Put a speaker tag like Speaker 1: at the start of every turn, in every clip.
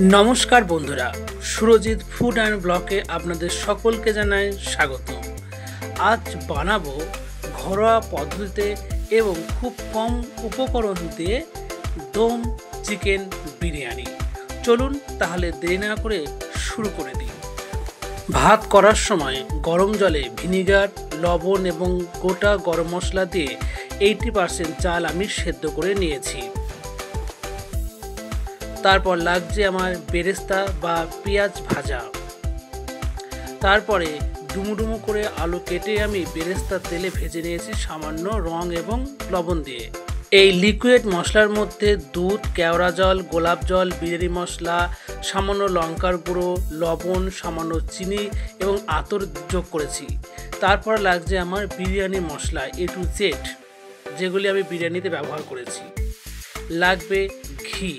Speaker 1: নমস্কার বন্ধুরা, Surajit food and ব্লকে আপনাদের সকলকে জানাই স্বাগত। আজ বানাবো ঘরোয়া পদ্ধতিতে এবং খুব কম উপকরণ দিয়ে দম চিকেন বিরিয়ানি। চলুন তাহলে দেরি না করে শুরু করে দিই। ভাত করার সময় গরম জলে ভিনিগার, লবণ এবং গোটা গরম মশলা দিয়ে 80% চাল আমি সেদ্ধ করে নিয়েছি। তারপর লাগছে আমার বেরেস্তা বা পেঁয়াজ ভাজা। তারপরে ডুমুডুমু করে আলু কেটে আমি বেরেস্তা তেলে ভেজে নিয়েছি সামান্য রং এবং লবণ দিয়ে। এই লিকুইড মশলার মধ্যে দুধ, কেওড়া জল, গোলাপ জল, বিরিয়ানি মশলা, সামান্য লঙ্কার গুঁড়ো, লবণ, সামান্য চিনি এবং আতর যোগ করেছি। তারপর লাগছে আমার বিরিয়ানি মশলা A to Z, যেগুলি আমি বিরিয়ানিতে ব্যবহার করেছি। লাগবে ঘি,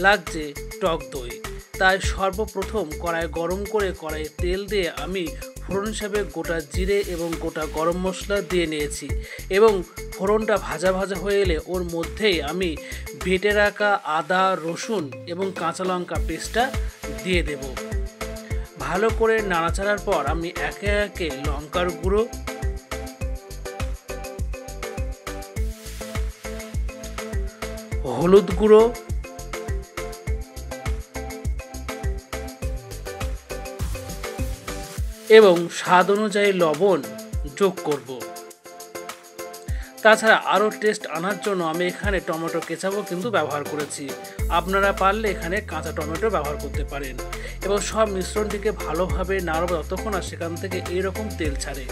Speaker 1: লাগছে টক দই। তাই সর্বপ্রথম কড়াই গরম করে কড়াইয়ে তেল দিয়ে আমি ফোড়ন হিসাবে গোটা জিরে এবং গোটা গরম মশলা দিয়ে নিয়েছি এবং ফোড়নটা ভাজা ভাজা হয়ে এলে ওর মধ্যেই আমি বেটে রাখা আদা, রসুন এবং কাঁচা লঙ্কা পেস্টটা দিয়ে দেব। ভালো করে নাড়াচাড়ার পর আমি একে একে লঙ্কার গুঁড়ো, হলুদ গুঁড়ো, এবং স্বাদ অনুযায়ী লবণ যোগ করব। তাছাড়া আরও টেস্ট আনার জন্য আমি এখানে টমেটো কেচাপও কিন্তু ব্যবহার করেছি। আপনারা পারলে এখানে কাঁচা টমেটো ব্যবহার করতে পারেন এবং সব মিশ্রণটিকে ভালোভাবে নাড়ব যতক্ষণ না সেখান থেকে এইরকম তেল ছাড়ে।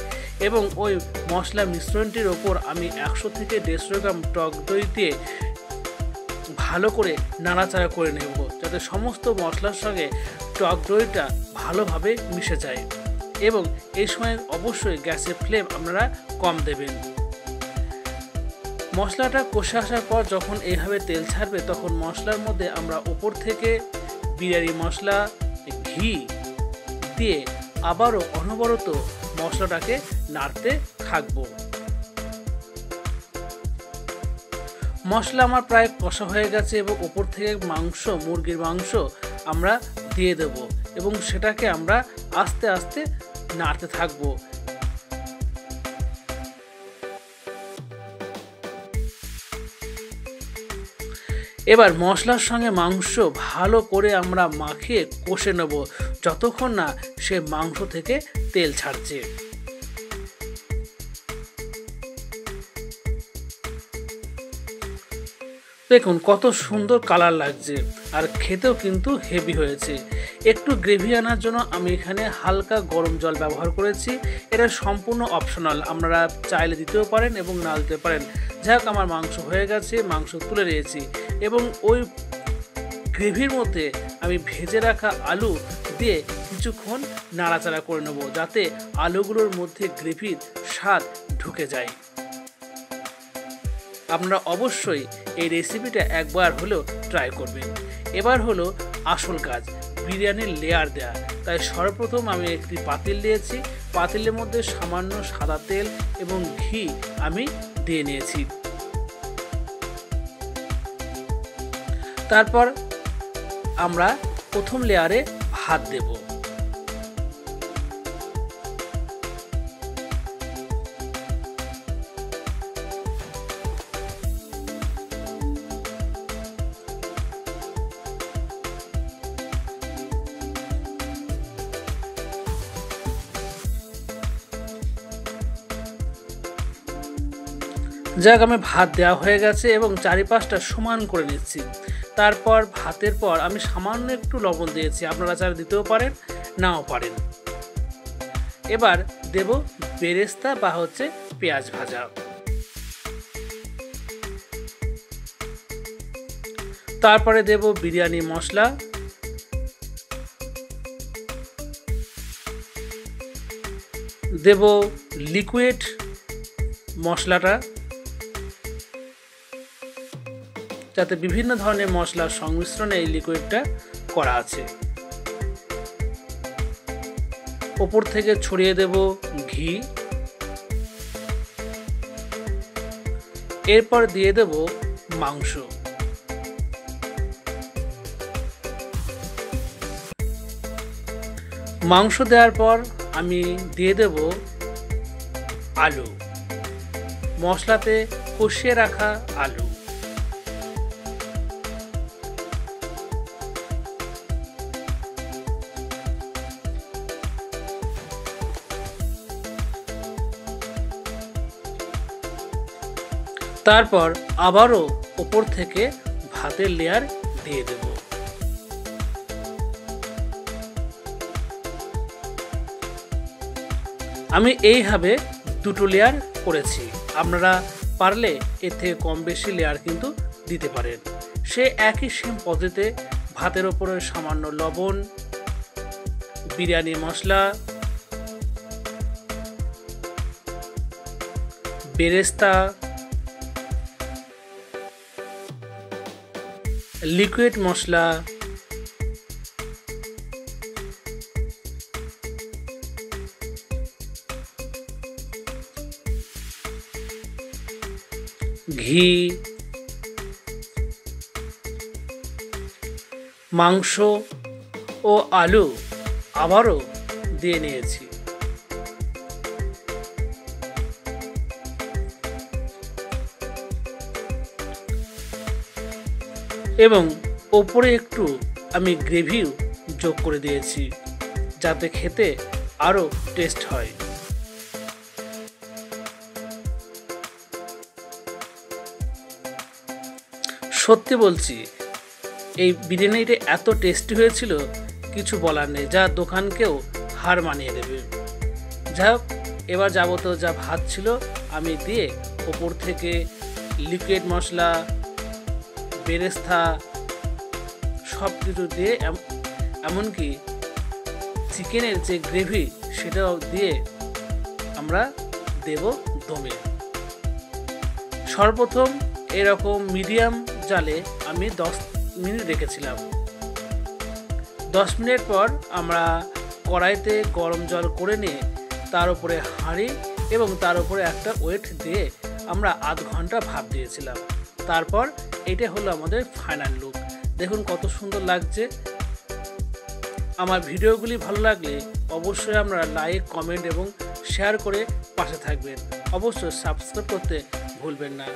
Speaker 1: এবং ওই মশলা মিশ্রণটির ওপর আমি 100 থেকে 150 গ্রাম টক দই দিয়ে ভালো করে নাড়াচাড়া করে নেব, যাতে সমস্ত মশলার সঙ্গে টক দইটা ভালোভাবে মিশে যায়। এবং এই সময় অবশ্যই গ্যাসের ফ্লেম আপনারা কম দেবেন। মশলাটা কষে আসার পর যখন এইভাবে তেল ছাড়বে তখন মশলার মধ্যে আমরা ওপর থেকে বিরিয়ানি মশলা, ঘি দিয়ে আবারও অনবরত মশলাটাকে নাড়তে থাকবো। মশলা আমার প্রায় কষা হয়ে গেছে এবং ওপর থেকে মুরগির মাংস আমরা দিয়ে দেব এবং সেটাকে আমরা আস্তে আস্তে নাড়তে থাকবো। এবার মশলার সঙ্গে মাংস ভালো করে আমরা মাখিয়ে কষে নেব যতক্ষণ না সে মাংস থেকে তেল ছাড়ছে। দেখুন কত সুন্দর কালার লাগছে আর খেতেও কিন্তু হেভি হয়েছে। একটু গ্রেভি আনার জন্য আমি এখানে হালকা গরম জল ব্যবহার করেছি। এটা সম্পূর্ণ অপশনাল, আপনারা চাইলে দিতেও পারেন এবং না দিতে পারেন। যাই হোক, আমার মাংস হয়ে গেছে, মাংস তুলে নিয়েছি এবং ওই গ্রেভির মধ্যে আমি ভেজে রাখা আলু দিয়ে কিছুক্ষণ নাড়াচাড়া করে নেব, যাতে আলুগুলোর মধ্যে গ্রেভির স্বাদ ঢুকে যায়। আপনারা অবশ্যই এই রেসিপিটা একবার হলেও ট্রাই করবেন। এবার হলো আসল কাজ, বিরিয়ানির লেয়ার দেওয়া। তাই সর্বপ্রথম আমি একটি পাতিল নিয়েছি, পাতিলের মধ্যে সামান্য সাদা তেল এবং ঘি আমি দিয়ে নিয়েছি। তারপর আমরা প্রথম লেয়ারে ভাত দেব। যাক, আমি ভাত দেওয়া হয়ে গেছে এবং চারিপাশটা সমান করে নিচ্ছি। তারপর ভাতের পর আমি সামান্য একটু লবণ দিয়েছি, আপনারা চাইলে দিতেও পারেন নাও পারেন। এবার দেব বেরেস্তা বা পেঁয়াজ ভাজা। তারপরে দেব বিরিয়ানি মশলা, দেব লিকুইড মশলাটা, যাতে বিভিন্ন ধরনের মশলার সংমিশ্রণে এই লিকুইডটা করা আছে। ওপর থেকে ছড়িয়ে দেব ঘি, এরপর দিয়ে দেব মাংস। মাংস দেওয়ার পর আমি দিয়ে দেব আলু, মশলাতে কষিয়ে রাখা আলু। তারপর আবারও উপর থেকে ভাতের লেয়ার দিয়ে দেব। আমি এইভাবে দুটো লেয়ার করেছি, আপনারা পারলে এর থেকে কম বেশি লেয়ার কিন্তু দিতে পারেন। সে একই সেম পদ্ধতিতে ভাতের ওপরে সামান্য লবণ, বিরিয়ানি মশলা, বেরেস্তা, লিকুইড মশলা, ঘি, মাংস ও আলু আবারও দিয়ে নিয়েছি। এবং ওপরে একটু আমি গ্রেভিও যোগ করে দিয়েছি, যাতে খেতে আরও টেস্ট হয়। সত্যি বলছি, এই বিরিয়ানিটা এত টেস্টি হয়েছিল কিছু বলার নেই, যা দোকানকেও হার মানিয়ে দেবে। যাই হোক, এবার যাবতীয় যা ভাত ছিল আমি দিয়ে ওপর থেকে লিকুইড মশলা, বেরেস্তা সব কিছু দিয়ে, এমনকি চিকেনের যে গ্রেভি সেটাও দিয়ে আমরা দেব দমে। সর্বপ্রথম এরকম মিডিয়াম জালে আমি 10 মিনিট রেখেছিলাম। 10 মিনিট পর আমরা কড়াইতে গরম জল করে নিয়ে তার উপরে হাঁড়ি এবং তার উপরে একটা ওয়েট দিয়ে আমরা আধ ঘন্টা ভাপ দিয়েছিলাম। তারপর এটা হলো আমাদের ফাইনাল লুক। দেখুন কত সুন্দর লাগছে। আমার ভিডিওগুলি ভালো লাগলে অবশ্যই আপনারা লাইক, কমেন্ট এবং শেয়ার করে পাশে থাকবেন। অবশ্যই সাবস্ক্রাইব করতে ভুলবেন না।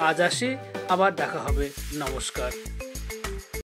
Speaker 1: আজ আসি, আবার দেখা হবে। নমস্কার।